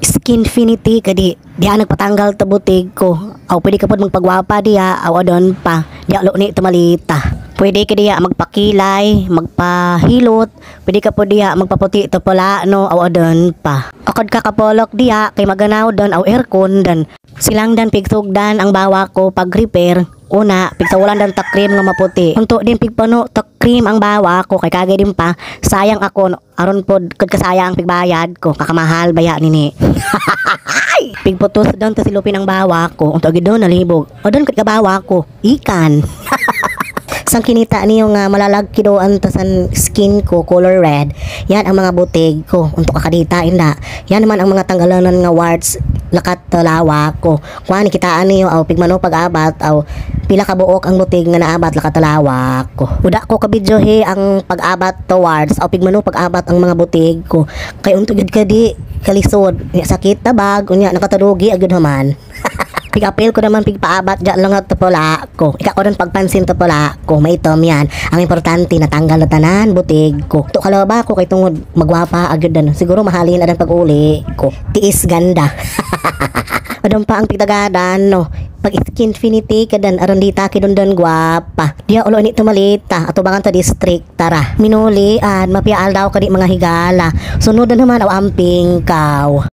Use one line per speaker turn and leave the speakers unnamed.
Skinfinity kadi diha nagpatanggal ta butig ko. Aw pwede ka pod magpagwapa diha aw adon pa. Diha lo ni tamalita. Pwede ka diha magpakilay, magpahilot, pwede ka po diha magpaputi to pala no aw adon pa. Akad ka kapolok diha kay maganaw don aw aircon dan silang dan pigtugdan ang bawa ko pag repair. Una, pigsawalan dan ta cream nga maputi. Unto din pigpano ta cream ang bawa ko kay kagay din pa. Sayang ako no, aron pod kad kasayang pigbayad ko kakamahal baya nini. Pigputos don ta silupin ang bawa ko. Unto gid don nalibog. O don kad kabawa ko. Ikan. Sang kinita niyo nga malalagkidoan ta san skin ko color red. Yan ang mga butig ko. Unto kakadita inda. Yan naman ang mga tanggalanan nga warts lakat talawa ko. Kuan kitaan niyo aw pigmano pag-abat aw pila ka buok ang butig nga naabat lakat talawa ko. Uda ko kabidyohe ang pag-abat towards aw pigmano pag-abat ang mga butig ko. Kay unto gid kadi kalisod. Nya sakit tabag unya nakatadugi agud haman. Pig-apil ko naman pigpaabat dyan lang at tapula ko. Ika ko rin pagpansin tapula ko. May itom yan. Ang importante natanggal na tanan, butig ko. Ito kalaba ko kay tungod magwapa agad dan. Siguro mahalin na pag-uli ko. Tiis ganda. Adon pa ang pigtagadan no. Pag Skinfinity kadan aron dita kidondon gwapa. Dia ulo ni tumalita ato bangan ta district tara. Minulian mapial daw kadi mga higala. Sunod na naman aw amping kaw.